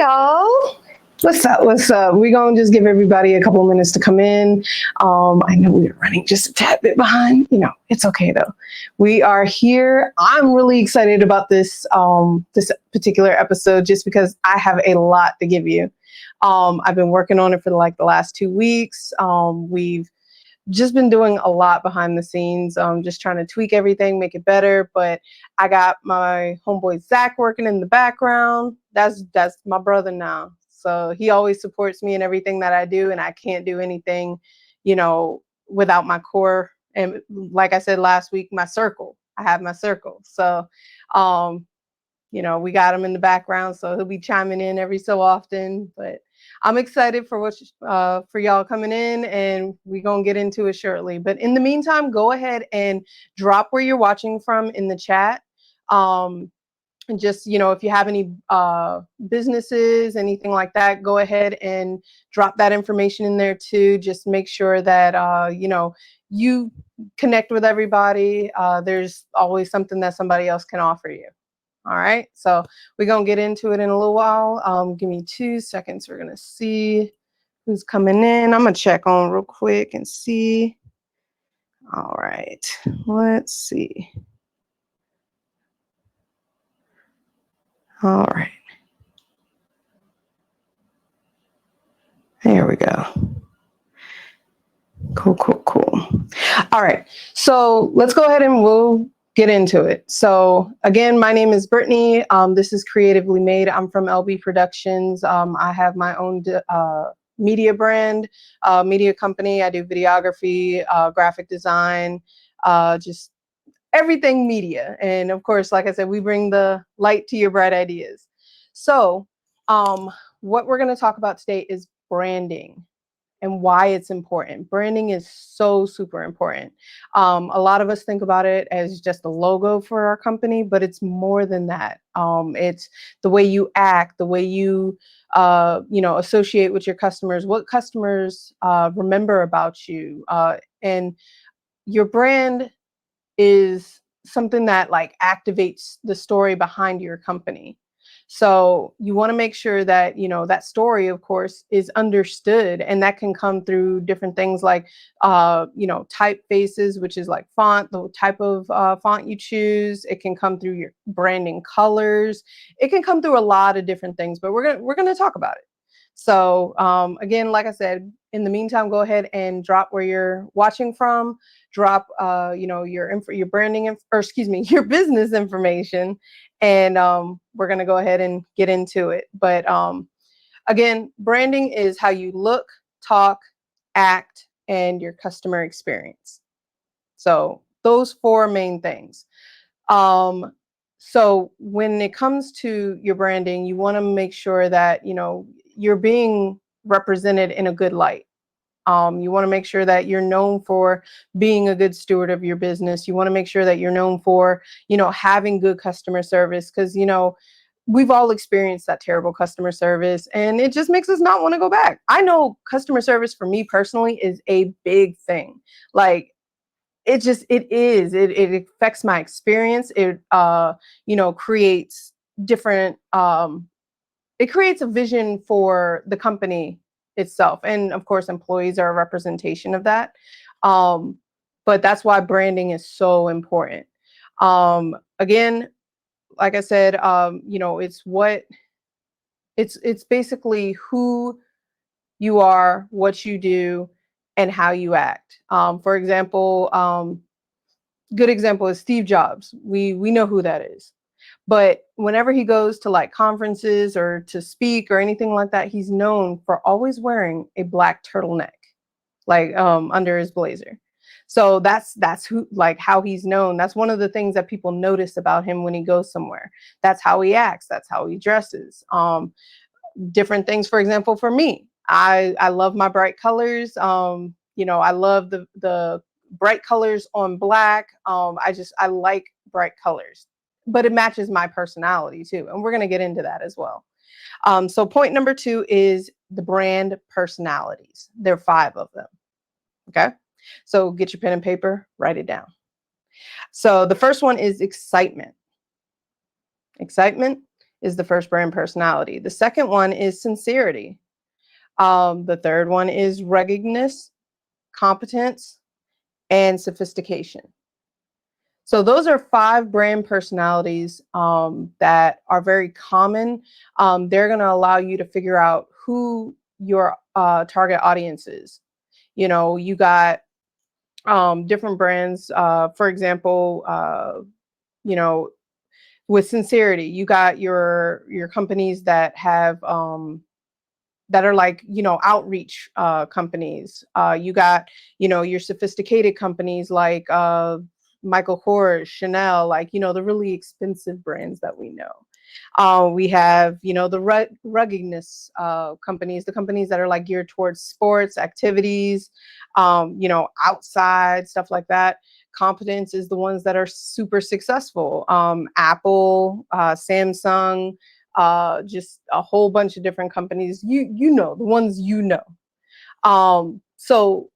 y'all. What's up? What's up? We're going to just give everybody a couple of minutes to come in. I know we're running just a tad bit behind. It's okay though. We are here. I'm really excited about this particular episode just because I have a lot to give you. I've been working on it for the last 2 weeks. We've just been doing a lot behind the scenes, just trying to tweak everything, make it better. But I got my homeboy Zach working in the background. That's my brother now. So he always supports me in everything that I do, and I can't do anything, without my core. And like I said last week, my circle. I have my circle. So, we got him in the background, so he'll be chiming in every so often. But I'm excited for for y'all coming in, and we're gonna get into it shortly. But in the meantime, go ahead and drop where you're watching from in the chat. And just, if you have any businesses, anything like that, go ahead and drop that information in there too. Just make sure that, you connect with everybody. There's always something that somebody else can offer you. All right, so we're going to get into it in a little while. Give me 2 seconds. We're going to see who's coming in. I'm going to check on real quick and see. All right, let's see. All right. There we go. Cool. All right, so let's go ahead and we'll get into it. So again, my name is Brittney. This is Creatively Made. I'm from LB Productions. I have my own media brand, media company. I do videography, graphic design, just everything media. And of course, like I said, we bring the light to your bright ideas. So what we're going to talk about today is branding and why it's important. Branding is so super important. A lot of us think about it as just a logo for our company, but it's more than that. It's the way you act, the way you, associate with your customers, what customers remember about you. And your brand is something that activates the story behind your company. So you want to make sure that, that story, of course, is understood, and that can come through different things like, typefaces, which is like font, the type of font you choose. It can come through your branding colors. It can come through a lot of different things, but we're gonna talk about it. So again, like I said, in the meantime, go ahead and drop where you're watching from. Drop, your branding, your business information, and we're going to go ahead and get into it. But again, branding is how you look, talk, act, and your customer experience. So those 4 main things. So when it comes to your branding, you want to make sure that, you're being represented in a good light. You want to make sure that you're known for being a good steward of your business. You want to make sure that you're known for, having good customer service, because, we've all experienced that terrible customer service, and it just makes us not want to go back. I know customer service for me personally is a big thing. It affects my experience. It, creates different, it creates a vision for the company itself. And of course, employees are a representation of that. But that's why branding is so important. Again, like I said, it's basically who you are, what you do, and how you act. For example, good example is Steve Jobs. We know who that is. But whenever he goes to conferences or to speak or anything like that, he's known for always wearing a black turtleneck, under his blazer. So that's who, how he's known. That's one of the things that people notice about him when he goes somewhere. That's how he acts. That's how he dresses. Different things, for example, for me, I love my bright colors. I love the bright colors on black. I like bright colors, but it matches my personality too. And we're going to get into that as well. So point number 2 is the brand personalities. There are 5 of them. Okay. So get your pen and paper, write it down. So the first one is excitement. Excitement is the first brand personality. The second one is sincerity. The third one is ruggedness, competence, and sophistication. So those are 5 brand personalities that are very common. They're going to allow you to figure out who your target audience is. You know, you got different brands. For example, you know, with sincerity, you got your companies that have that are like, you know, outreach companies. You got, you know, your sophisticated companies like Michael Kors, Chanel, like, you know, the really expensive brands that we know. We have, you know, the ruggedness companies, the companies that are like geared towards sports, activities, you know, outside, stuff like that. Competence is the ones that are super successful. Apple, Samsung, just a whole bunch of different companies. You know, the ones you know. So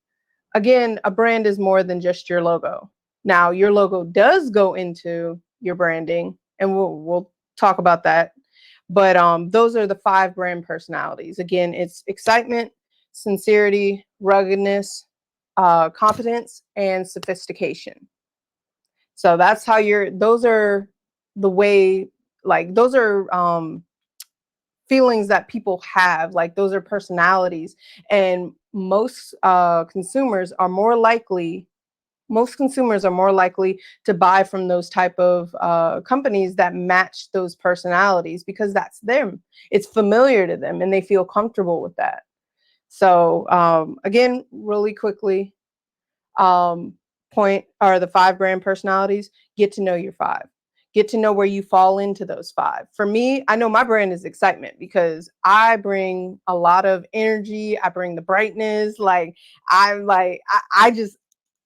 again, a brand is more than just your logo. Now, your logo does go into your branding, and we'll talk about that. But those are the 5 brand personalities. Again, it's excitement, sincerity, ruggedness, competence, and sophistication. So that's how those are the way, like, those are feelings that people have, like those are personalities. And most consumers are more likely to buy from those type of companies that match those personalities, because that's them. It's familiar to them and they feel comfortable with that. So again, really quickly, point are the 5 brand personalities. Get to know your 5. Get to know where you fall into those 5. For me, I know my brand is excitement because I bring a lot of energy. I bring the brightness. Like I just,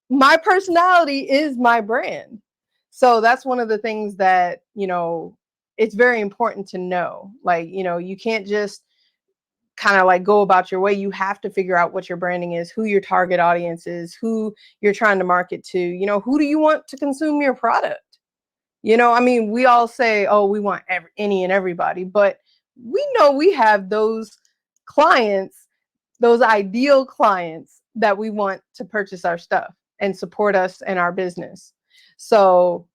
my personality is my brand. So that's one of the things that, you know, it's very important to know. Like, you know, you can't just kind of like go about your way. You have to figure out what your branding is, who your target audience is, who you're trying to market to. You know, who do you want to consume your product? You know, I mean, we all say, oh, we want any and everybody, but we know we have those clients, those ideal clients that we want to purchase our stuff and support us in our business. So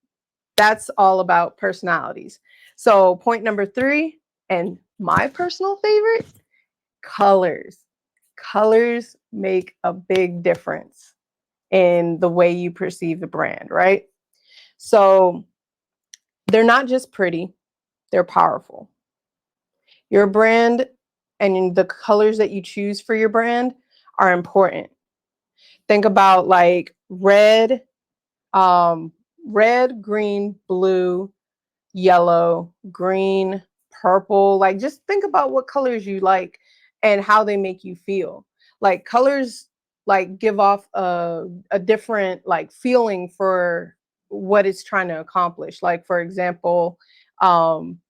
that's all about personalities. So point number 3, and my personal favorite, colors. Colors make a big difference in the way you perceive the brand, right? So they're not just pretty, they're powerful. Your brand and the colors that you choose for your brand are important. Think about like red, green, blue, yellow, green, purple. Like, just think about what colors you like and how they make you feel. Like, colors like give off a different like feeling for what it's trying to accomplish. Like, for example, um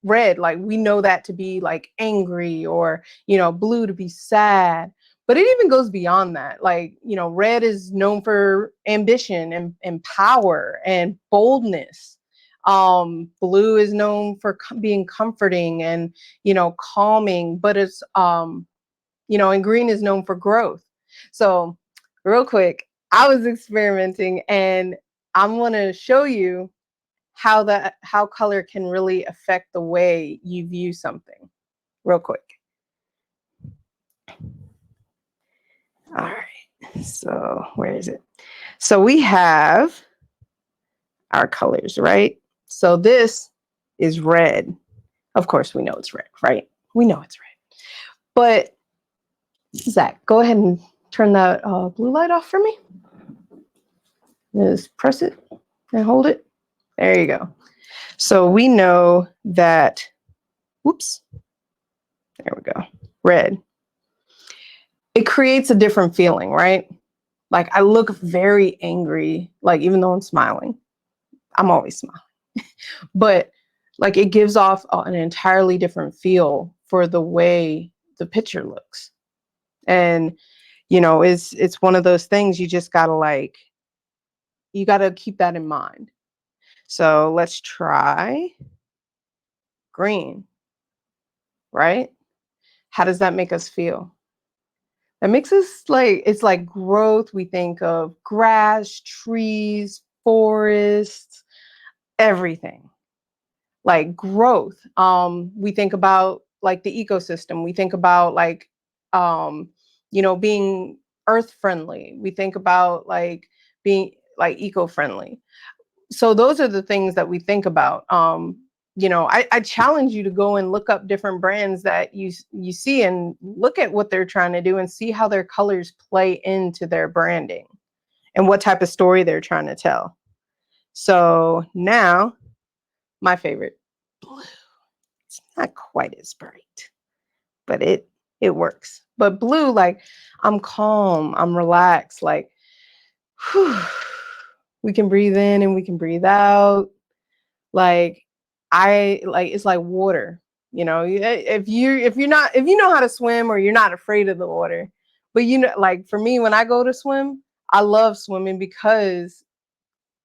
red, like we know that to be like angry, or, you know, blue to be sad. But it even goes beyond that. Like, you know, red is known for ambition and power and boldness. Blue is known for being comforting and, you know, calming. But it's you know, and green is known for growth. So real quick, I was experimenting, and I'm going to show you how color can really affect the way you view something real quick. All right, so where is it? So we have our colors, right? So this is red. Of course we know it's red, right? We know it's red. But Zach, go ahead and turn that blue light off for me. Just press it and hold it. There you go. So we know that, whoops, there we go, red. It creates a different feeling, right? Like, I look very angry, like, even though I'm smiling, I'm always smiling. But like, it gives off an entirely different feel for the way the picture looks. And, you know, it's one of those things you just gotta like, you gotta keep that in mind. So let's try green, right? How does that make us feel? That makes us like, it's like growth. We think of grass, trees, forests, everything. Like growth. We think about like the ecosystem. We think about like, being earth friendly. We think about like being like eco-friendly. So those are the things that we think about. I challenge you to go and look up different brands that you see and look at what they're trying to do and see how their colors play into their branding and what type of story they're trying to tell. So now, my favorite, blue. It's not quite as bright, but it works. But blue, like I'm calm, I'm relaxed, like whew, we can breathe in and we can breathe out. Like it's like water. If you know how to swim or you're not afraid of the water, but like for me, when I go to swim, I love swimming because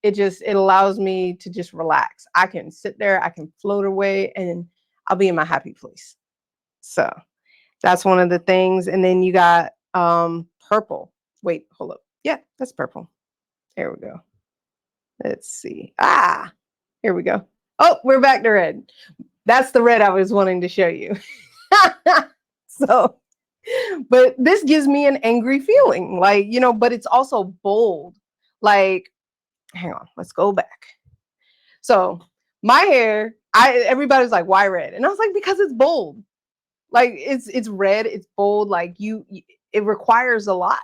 it allows me to just relax. I can sit there, I can float away, and I'll be in my happy place. So that's one of the things. And then you got purple. Wait, hold up. Yeah, that's purple. There we go. Let's see. Here we go. Oh, we're back to red. That's the red I was wanting to show you. So, but this gives me an angry feeling, like, but it's also bold. Like, hang on, let's go back. So my hair, everybody's like, why red? And I was like, because it's bold. Like it's red, it's bold, like it requires a lot.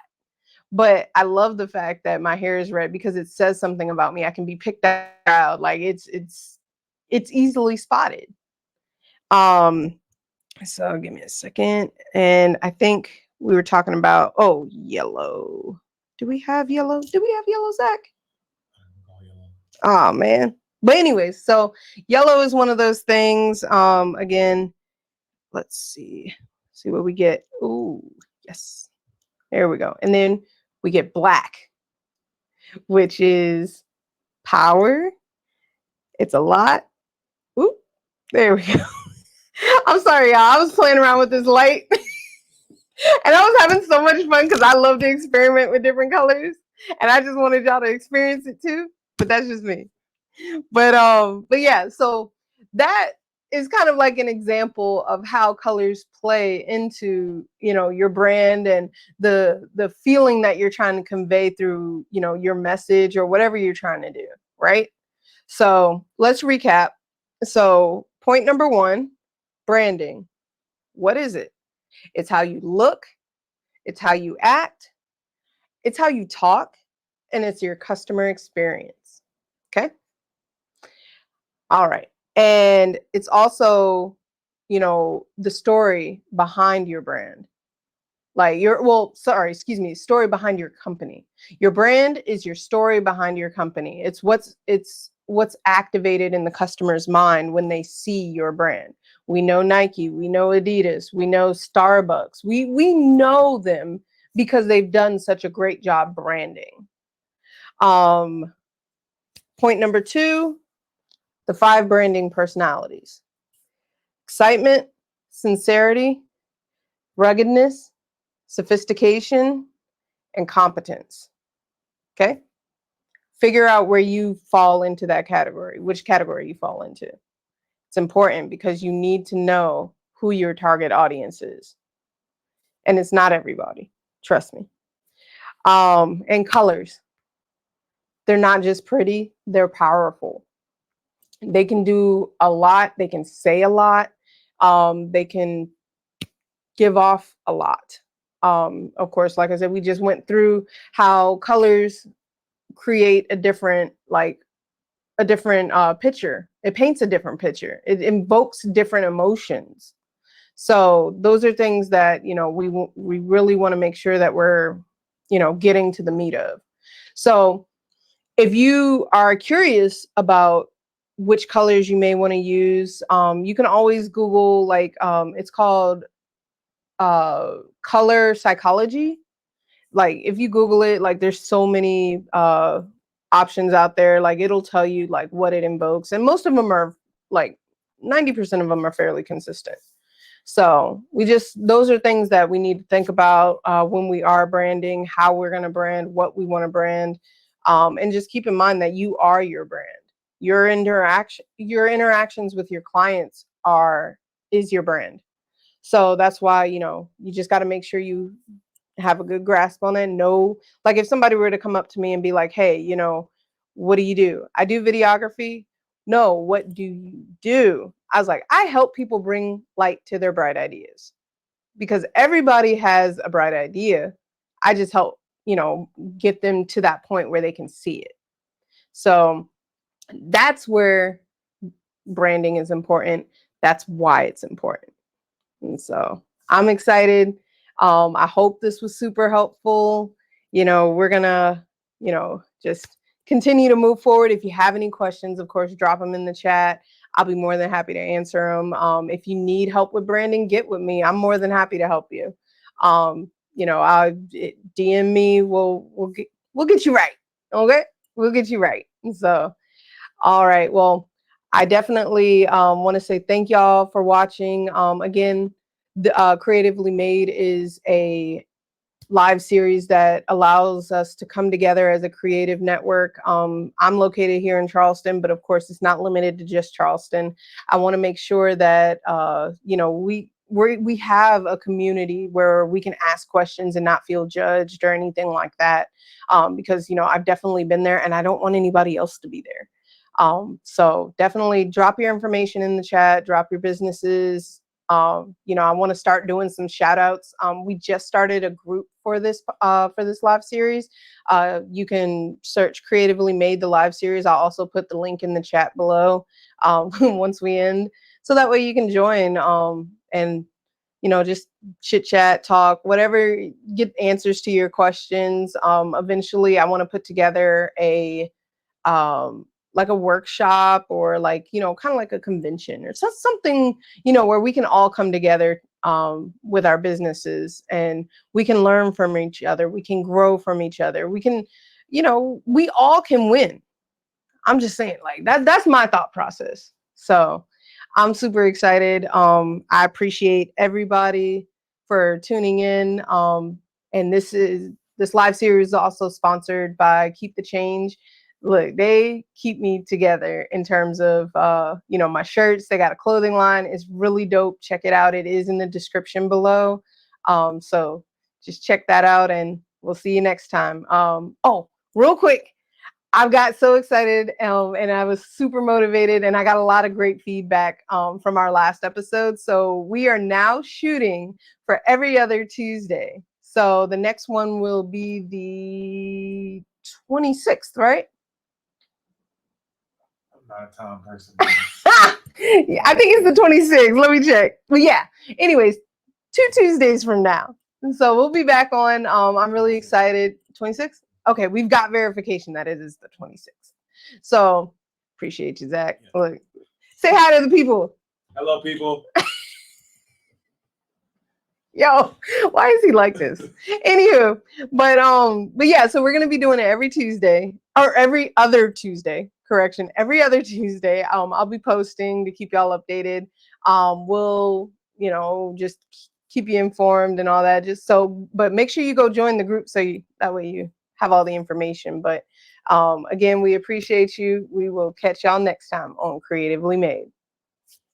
But I love the fact that my hair is red because it says something about me. I can be picked out. Like it's easily spotted. So give me a second. And I think we were talking about, yellow. Do we have yellow? Do we have yellow, Zach? Oh man. But anyways, so yellow is one of those things. Again, let's see what we get. Ooh, yes. There we go. And then we get black, which is power. It's a lot. Ooh, there we go. I'm sorry, y'all. I was playing around with this light. And I was having so much fun because I love to experiment with different colors. And I just wanted y'all to experience it too. But that's just me. But yeah, so that is kind of like an example of how colors play into, your brand and the feeling that you're trying to convey through, your message or whatever you're trying to do, right? So let's recap. So point number 1, branding. What is it? It's how you look, it's how you act, it's how you talk, and it's your customer experience. Okay? All right. And it's also, the story behind your brand. Like story behind your company. Your brand is your story behind your company. It's what's activated in the customer's mind when they see your brand. We know Nike, we know Adidas, we know Starbucks. We know them because they've done such a great job branding. Point number 2, the 5 branding personalities: excitement, sincerity, ruggedness, sophistication, and competence. Okay? Figure out where you fall into that category, which category you fall into. It's important because you need to know who your target audience is. And it's not everybody, trust me. And colors. They're not just pretty, they're powerful. They can do a lot, they can say a lot, they can give off a lot. Of course, like I said, we just went through how colors create a different picture. It paints a different picture. It invokes different emotions. So those are things that we really want to make sure that we're getting to the meat of. So if you are curious about which colors you may want to use, you can always Google, it's called color psychology. Like if you Google it, like there's so many options out there. Like it'll tell you like what it invokes, and most of them are like 90% of them are fairly consistent. So those are things that we need to think about when we are branding, how we're going to brand, what we want to brand. And just keep in mind that you are your brand. Your interactions with your clients is your brand. So that's why, you just got to make sure you have a good grasp on it. Know, like if somebody were to come up to me and be like, hey, what do you do? I do videography. No, what do you do? I was like, I help people bring light to their bright ideas, because everybody has a bright idea. I just help, get them to that point where they can see it. So that's where branding is important. That's why it's important. And so I'm excited. I hope this was super helpful. We're gonna, just continue to move forward. If you have any questions, of course, drop them in the chat. I'll be more than happy to answer them. If you need help with branding, get with me. I'm more than happy to help you. I'll DM me. We'll get you right. Okay, we'll get you right. So, all right. Well, I definitely want to say thank y'all for watching. Again, the Creatively Made is a live series that allows us to come together as a creative network. I'm located here in Charleston, but of course it's not limited to just Charleston. I want to make sure that we have a community where we can ask questions and not feel judged or anything like that, because I've definitely been there and I don't want anybody else to be there. So definitely drop your information in the chat, drop your businesses. I want to start doing some shout outs. We just started a group for this live series. You can search Creatively Made, the live series. I'll also put the link in the chat below once we end. So that way you can join and just chit chat, talk, whatever, get answers to your questions. Eventually I want to put together like a workshop or kind of like a convention or something, where we can all come together with our businesses and we can learn from each other. We can grow from each other. We can, we all can win. I'm just saying, like that's my thought process. So I'm super excited. I appreciate everybody for tuning in. And this live series is also sponsored by Keep the Change. Look, they keep me together in terms of, my shirts. They got a clothing line. It's really dope. Check it out. It is in the description below. So just check that out and we'll see you next time. Oh, real quick. I've got so excited and I was super motivated and I got a lot of great feedback from our last episode. So we are now shooting for every other Tuesday. So the next one will be the 26th, right? Not a time person. Yeah, I think it's the 26th. Let me check. But yeah, anyways, 2 Tuesdays from now. And so we'll be back on. I'm really excited. 26th? Okay, we've got verification that it is the 26th. So appreciate you, Zach. Yeah. Look, say hi to the people. Hello, people. Yo, why is he like this? Anywho, but yeah, so we're gonna be doing it every Tuesday or every other Tuesday. Correction, every other Tuesday. I'll be posting to keep y'all updated. We'll, just keep you informed and all that. But make sure you go join the group that way you have all the information. But again, we appreciate you. We will catch y'all next time on Creatively Made.